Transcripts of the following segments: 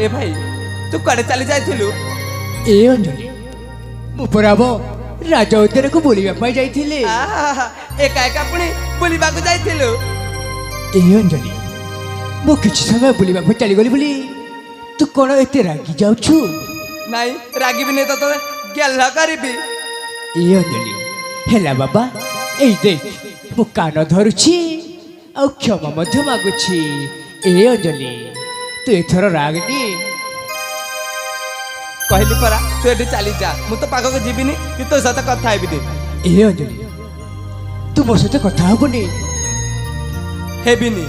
ए भाई तू कड़े चली जाइथिलु ए अंजलि मु पराब राजा उद्यान को बुलिबा पाई जाइथिले। एका एका पुणी बुलिबा को जाइथिलु। ए अंजलि मु किछि समय बुलिबा को चली गली बुली तू कोन एते रागी जाउछु? नहीं रागी भी नहीं तो गेल्ला करबी। ए अंजलि हेला बाबा ए देख मु कान धरुछि आ क्षमा मध्य मागुछि। ए अंजलि तू एथर रागनी कहली परा तू एठी चली जा मु तो पाखक जीविनी कि तो सहित कथा हेबिनी। ए अंजलि तू मो सहित कथा हबनी? हेबिनी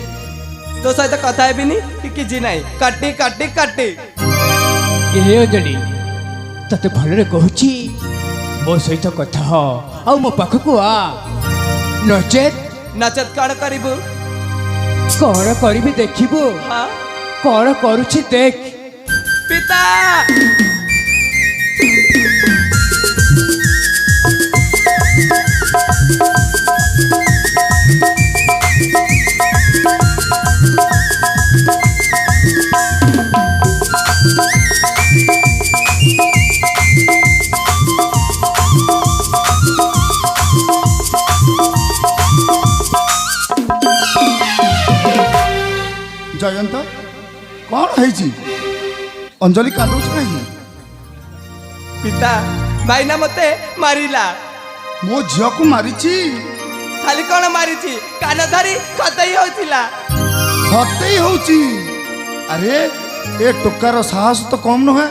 तो सहित कथा हेबिनी कि किछि नाही काटी काटी काटी। ए अंजलि तते भलरे कहूची मो सहित कथा हो आ मो पाखकु आ नचेत नचत कण करिबु कौन करी देखिबू हाँ कौन करुछि देख। पिता जयंत कौन है अंजलि कांदुच कहीं? पिता भाईना मते मारिला। मो झियो को मारिची? खाली कौन मारिची कान धरी खतई होतिला। हतई होची? अरे ए टोकार साहस तो कम न है।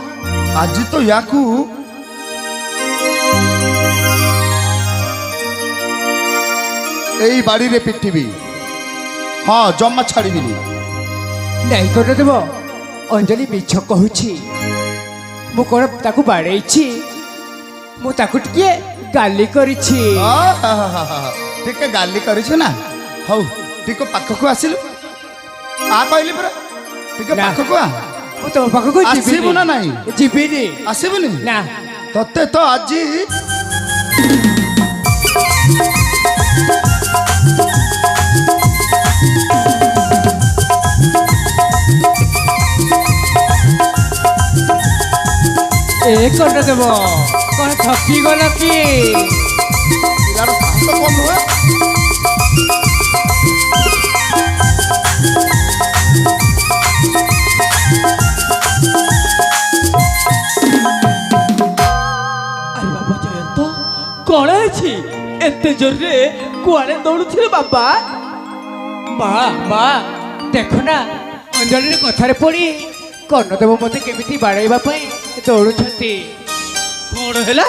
आज तो याकू एई बाड़ी रे पिटिबी। हाँ जम्मा छाड़ीबिनी। नहीं कर देव अंजलि मिछ कहूची मु कौन ताकू बाड़ेछि मु ताकू टिके गाली करिछि। टिके गाली करिछ ना हौ टिको पाखकु आसिलु आ कहली परा टिके पाखकु आ मु तो पाखकु आसिबु ना नाही? जीविनी। आसिबुनी ना तते तो आजी ए कर देव कौन थकी गल कि यार साहस तो कम हुए। अरे बाबा जयंत कौन है एते जोर रे कुआरे दौड़ुथिले बाबा? माँ माँ देखो ना अंजलि कथारे पड़ी कर्णदेव मते केमिति बाड़ाइबा पई दौड़ुछंती। कौन हैला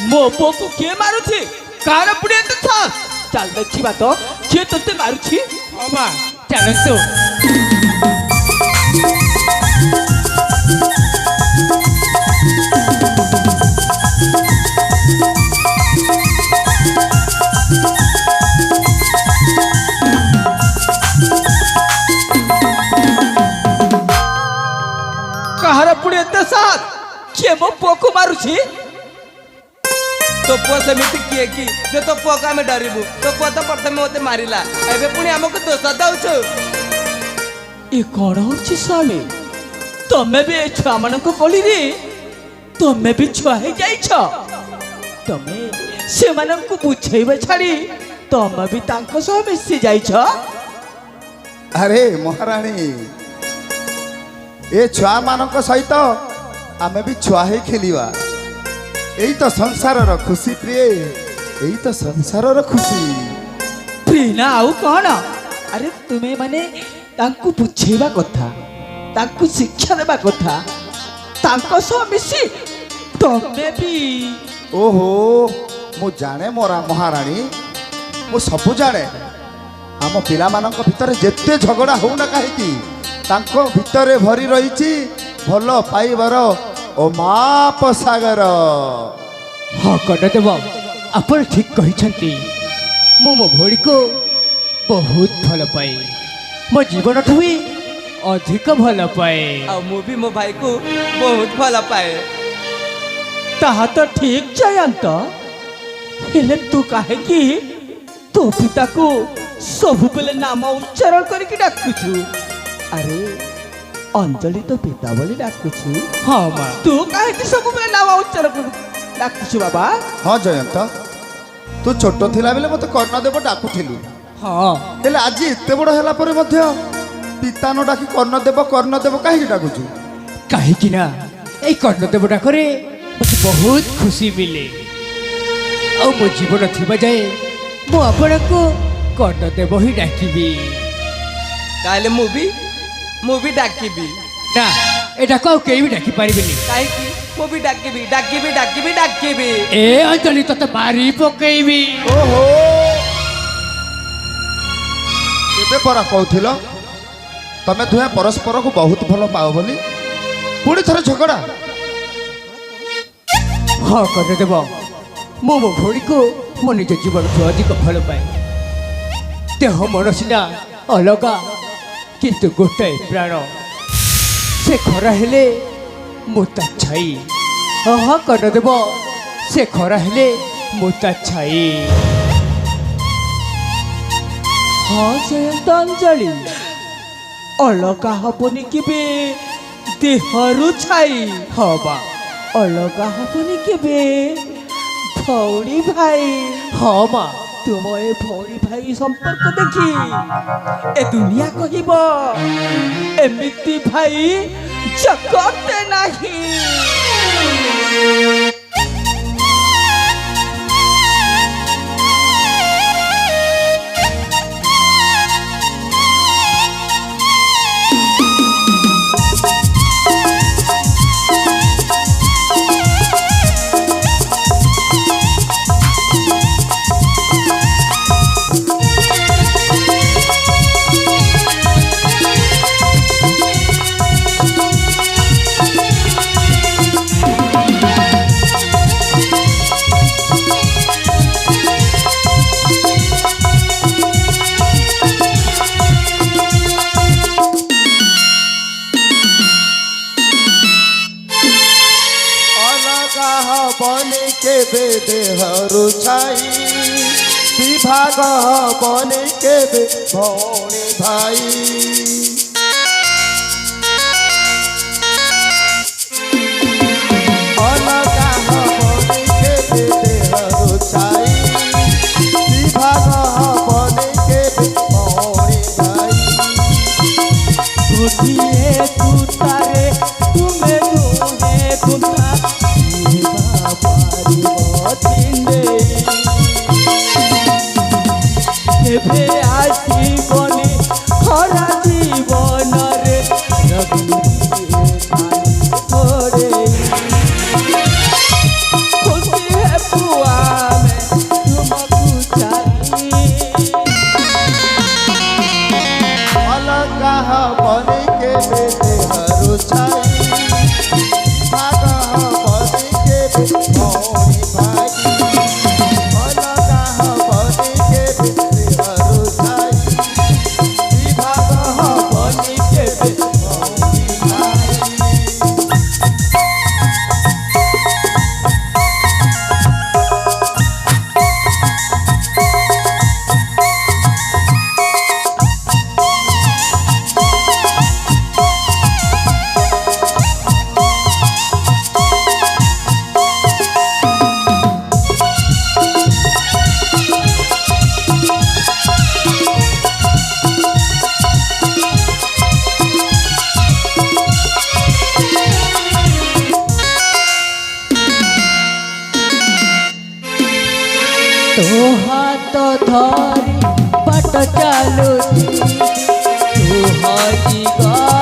मो पो को के मारुछि कार पुड़े तो था चल देखिबा तो के तते मारुछि। हाँ माँ चलतु कहार पुड़े तो साथ के मो पो को मारुछि? तो पुआ सेमिति किए कि जे तो पुआ का में डरिबु तो पुआ तो प्रथमे मते मारिला एबे पुणी हमको दोष दउछु। ए कोन होछि स्वामी तमे भी ए छुआ मन को कोली रे तमे भी छुआ हे जाइछ। तमे से मानन को बुझेइबे छाड़ी तमे भी तांको सह मिसि जाइछ। अरे महारानी ए छुआ मानक सहित आमे भी छुआ ही खेलिवा। यही तो संसार रो खुशी प्रिय यही तो संसार रो खुशी। प्रिना आउ कौन? अरे तुम्हें माने तांको बुझेइबा कथा तांको शिक्षा देबा कथा तांको सह मिसी तमे भी। ओहो मु जाने मोरा महारानी मु सब जाने आम पिला मानक भितर जेते झगड़ा होना कहीं तांको भितरे भरी रही भल पाइबार अमाप सागर। हाँ कर्णदेव आपण ठीक कहिछंती मो मो भोड़ी को बहुत भल पाए मो जीवन ठू भी अधिक भल पाए आ मु भी मो भाई को बहुत भल पाए। ताहा तो ठीक जयंत हेले तू काहे कि तो पिता को सब बेले नाम उच्चारण करके डाकुछु। अरे ଅଞ୍ଜଳି ତ ପିତା ବୋଲି ଡାକୁଛୁ ହଁ ମା ତୁ କାହିଁକି ସବୁବେଳେ ନାମ ଉଚ୍ଚାର ଡାକୁଛୁ ବାବା ହଁ ଜୟନ୍ତ ତୁ ଛୋଟ ଥିଲା ବେଳେ ମୋତେ କର୍ଣ୍ଣଦେବ ଡାକୁଥିଲୁ ହଁ ହେଲେ ଆଜି ଏତେ ବଡ଼ ହେଲା ପରେ ମଧ୍ୟ ପିତା ନ ଡାକି କର୍ଣ୍ଣଦେବ କାହିଁକି ଡାକୁଛୁ? କାହିଁକି ନା ଏଇ କର୍ଣ୍ଣଦେବ ଡାକରେ ମୋତେ ବହୁତ ଖୁସି ମିଳେ ଆଉ ମୋ ଜୀବନ ଥିବା ଯାଏ ମୁଁ ଆପଣଙ୍କୁ କର୍ଣ୍ଣଦେବ ହିଁ ଡାକିବି। ତାହେଲେ ମୁଁ ବି ଡାକିବି ନା ଏଟାକୁ ଆଉ କେହି ବି ଡାକି ପାରିବେନି। କାହିଁକି ମୁଁ ବି ଡାକିବି ଏ ଅଞ୍ଜଳି ତତେ ମାରି ପକେଇବି। ଓହୋ କେବେ ପରା କହୁଥିଲ ତମେ ଦୁହେଁ ପରସ୍ପରକୁ ବହୁତ ଭଲ ପାଅ ବୋଲି ପୁଣି ଥରେ ଝଗଡ଼ା? ହଁ କର୍ଣ୍ଣଦେବ ମୁଁ ମୋ ଭଉଣୀକୁ ମୋ ନିଜ ଜୀବନଠୁ ଅଧିକ ଭଲ ପାଏ। ଦେହ ମନ ସିନା ଅଲଗା କିନ୍ତୁ ଗୋଟାଏ ପ୍ରାଣ। ସେ ଖରା ହେଲେ ମୁଁ ତା ଛାଇ। ହଁ କର୍ଣ୍ଣଦେବ ସେ ଖରା ହେଲେ ମୁଁ ତା ଛାଇ। ହଁ ଜୟନ୍ତ ଅଞ୍ଜଳି ଅଲଗା ହବନି କେବେ ଦେହରୁ ଛାଇ ହଁ ବା ଅଲଗା ହବନି କେବେ ଭଉଣୀ ଭାଇ ହଁ ମା ତୁମ ଏ ଭଉଣୀ ଭାଇ ସମ୍ପର୍କ ଦେଖି ଏ ଦୁନିଆ କହିବ ଏମିତି ଭାଇ ଜଗତେ ନାହିଁ। বনে কেবে দেহরু ছাই বিভাগ বনে কেবে ভৌণী ভাই অলগা বনে কেবে দেহরু ছাই বিভাগ বনে কেবে ভৌণী ভাই গোটিয়ে তুতারে তুমে দুহে তুতা ଏବେ ଆସିବନି ଖରା ଜୀବନରେ ଖୁସି ହେବୁ ଆମେ ତୁମକୁ ଚାହିଁ अलगा बने केबे देहरु छाई भाग बने केबे भौणी भाई अलगा बने केबे देहरु छाई भाग बने केबे भौणी भाई तो हाथ धरी बाट चालुची तू हजी गा